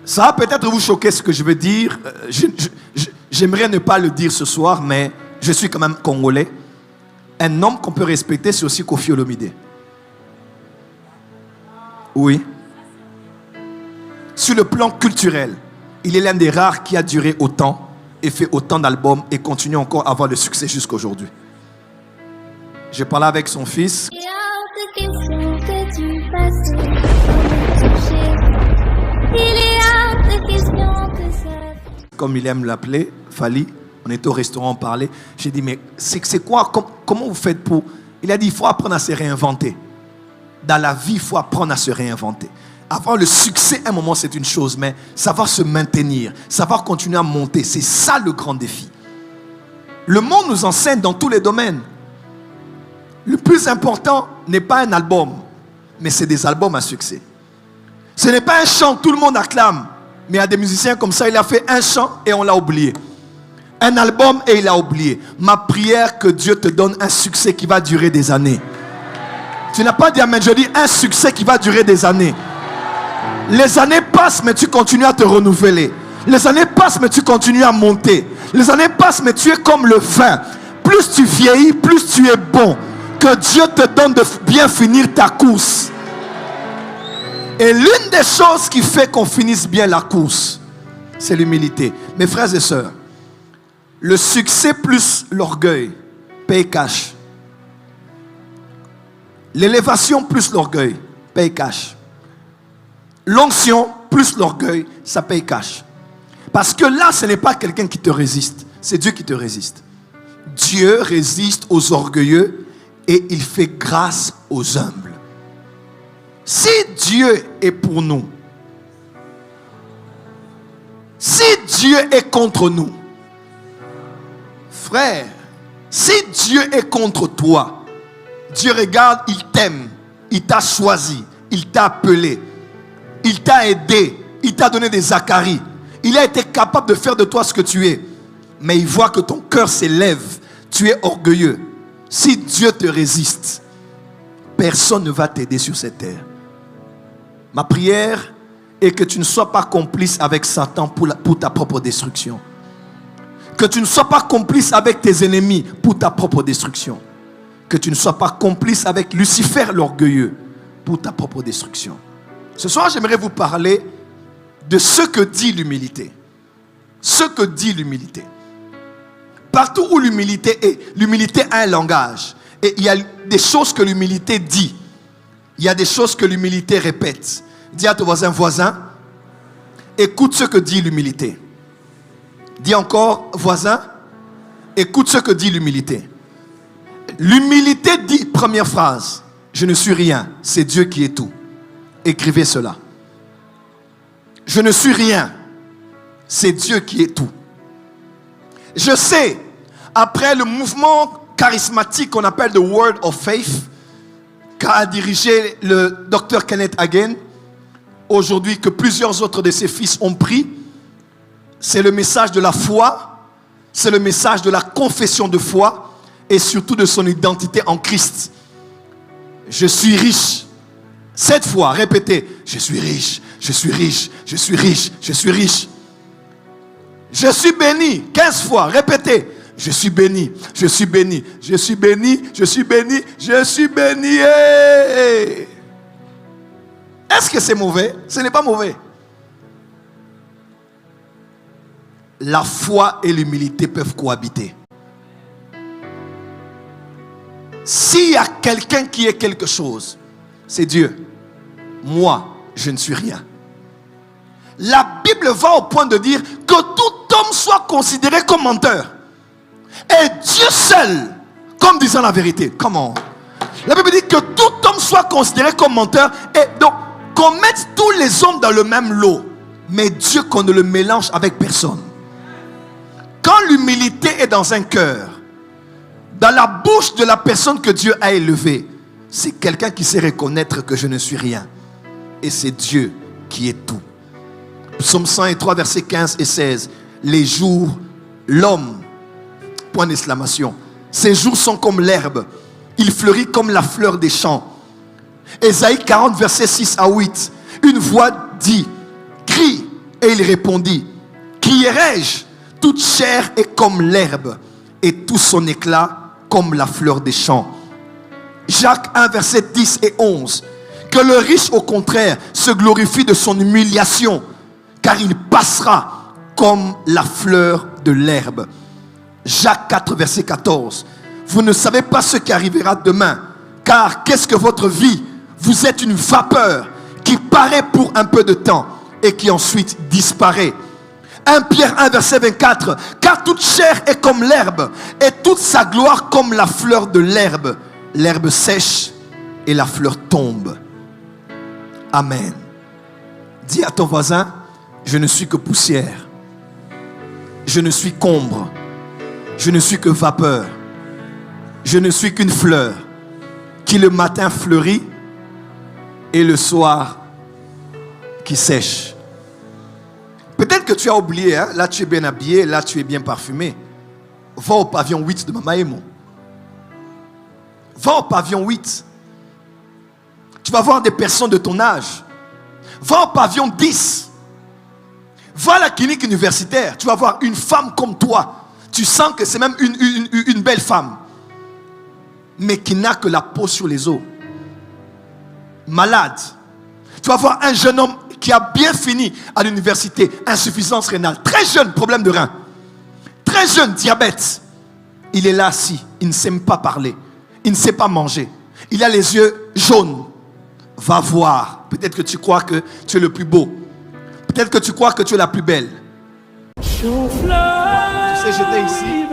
Ça va peut-être vous choquer ce que je veux dire. J'aimerais ne pas le dire ce soir, mais je suis quand même congolais. Un homme qu'on peut respecter, c'est aussi Koffi Olomide. Oui. Sur le plan culturel, il est l'un des rares qui a duré autant et fait autant d'albums et continue encore à avoir le succès jusqu'à aujourd'hui. Je parlais avec son fils. Il y a des questions que tu passes sans me toucher. Il y a des questions que ça... Comme il aime l'appeler, Fally, on était au restaurant, on parlait. J'ai dit, mais c'est quoi, comment vous faites pour... Il a dit, il faut apprendre à se réinventer. Dans la vie, il faut apprendre à se réinventer. Avoir le succès, à un moment, c'est une chose, mais savoir se maintenir, savoir continuer à monter, c'est ça le grand défi. Le monde nous enseigne dans tous les domaines. Le plus important n'est pas un album, mais c'est des albums à succès. Ce n'est pas un chant, tout le monde acclame. Mais il y a des musiciens comme ça, il a fait un chant et on l'a oublié. Un album et il a oublié. Ma prière, que Dieu te donne un succès qui va durer des années. Tu n'as pas dit amen, je dis un succès qui va durer des années. Les années passent, mais tu continues à te renouveler. Les années passent, mais tu continues à monter. Les années passent, mais tu es comme le vin. Plus tu vieillis, plus tu es bon. Que Dieu te donne de bien finir ta course. Et l'une des choses qui fait qu'on finisse bien la course, c'est l'humilité. Mes frères et sœurs, le succès plus l'orgueil paye cash. L'élévation plus l'orgueil paye cash. L'onction plus l'orgueil, ça paye cash. Parce que là, ce n'est pas quelqu'un qui te résiste, c'est Dieu qui te résiste. Dieu résiste aux orgueilleux et il fait grâce aux humbles. Si Dieu est pour nous, si Dieu est contre nous, frère, si Dieu est contre toi, Dieu regarde, il t'aime, il t'a choisi, il t'a appelé, il t'a aidé, il t'a donné des Zacharie, il a été capable de faire de toi ce que tu es, mais il voit que ton cœur s'élève, tu es orgueilleux. Si Dieu te résiste, personne ne va t'aider sur cette terre. Ma prière est que tu ne sois pas complice avec Satan pour ta propre destruction. Que tu ne sois pas complice avec tes ennemis pour ta propre destruction. Que tu ne sois pas complice avec Lucifer l'orgueilleux pour ta propre destruction. Ce soir, j'aimerais vous parler de ce que dit l'humilité. Ce que dit l'humilité. Partout où l'humilité est, l'humilité a un langage. Et il y a des choses que l'humilité dit. Il y a des choses que l'humilité répète. Dis à ton voisin, écoute ce que dit l'humilité. Dis encore, voisin, écoute ce que dit l'humilité. L'humilité dit, première phrase, je ne suis rien, c'est Dieu qui est tout. Écrivez cela. Je ne suis rien, c'est Dieu qui est tout. Je sais, après le mouvement charismatique qu'on appelle the Word of Faith, qu'a dirigé le Dr. Kenneth Hagin, aujourd'hui que plusieurs autres de ses fils ont pris, c'est le message de la foi, c'est le message de la confession de foi et surtout de son identité en Christ. Je suis riche. 7 fois, répétez, je suis riche, je suis riche, je suis riche, je suis riche. Je suis béni. 15 fois, répétez. Je suis béni, je suis béni, je suis béni, je suis béni, je suis béni. Est-ce que c'est mauvais? Ce n'est pas mauvais. La foi et l'humilité peuvent cohabiter. S'il y a quelqu'un qui est quelque chose, c'est Dieu. Moi, je ne suis rien. La Bible va au point de dire que tout homme soit considéré comme menteur. Et Dieu seul, comme disant la vérité. Comment? La Bible dit que tout homme soit considéré comme menteur. Et donc, qu'on mette tous les hommes dans le même lot. Mais Dieu, qu'on ne le mélange avec personne. Quand l'humilité est dans un cœur, dans la bouche de la personne que Dieu a élevée, c'est quelqu'un qui sait reconnaître que je ne suis rien. Et c'est Dieu qui est tout. Psaume 103, versets 15 et 16. Les jours, l'homme, point d'exclamation. Ses jours sont comme l'herbe. Il fleurit comme la fleur des champs. Ésaïe 40, versets 6 à 8. Une voix dit, crie Et il répondit, crierai-je? Toute chair est comme l'herbe, et tout son éclat comme la fleur des champs. Jacques 1, versets 10 et 11. Que le riche, au contraire, se glorifie de son humiliation, car il passera comme la fleur de l'herbe. Jacques 4, verset 14. Vous ne savez pas ce qui arrivera demain, car qu'est-ce que votre vie? Vous êtes une vapeur qui paraît pour un peu de temps et qui ensuite disparaît. 1 Pierre 1, verset 24. Car toute chair est comme l'herbe, et toute sa gloire comme la fleur de l'herbe. L'herbe sèche et la fleur tombe. Amen. Dis à ton voisin, je ne suis que poussière. Je ne suis qu'ombre. Je ne suis que vapeur. Je ne suis qu'une fleur qui le matin fleurit et le soir qui sèche. Peut-être que tu as oublié, hein? Là tu es bien habillé, là tu es bien parfumé. Va au pavillon 8 de Mama Emo. Va au pavillon 8. Tu vas voir des personnes de ton âge. Va au pavillon 10. Va à la clinique universitaire. Tu vas voir une femme comme toi. Tu sens que c'est même une belle femme. Mais qui n'a que la peau sur les os. Malade. Tu vas voir un jeune homme qui a bien fini à l'université. Insuffisance rénale. Très jeune, problème de rein. Très jeune, diabète. Il est là assis. Il ne sait même pas parler. Il ne sait pas manger. Il a les yeux jaunes. Va voir. Peut-être que tu crois que tu es le plus beau. Peut-être que tu crois que tu es la plus belle. Tu sais, j'étais ici.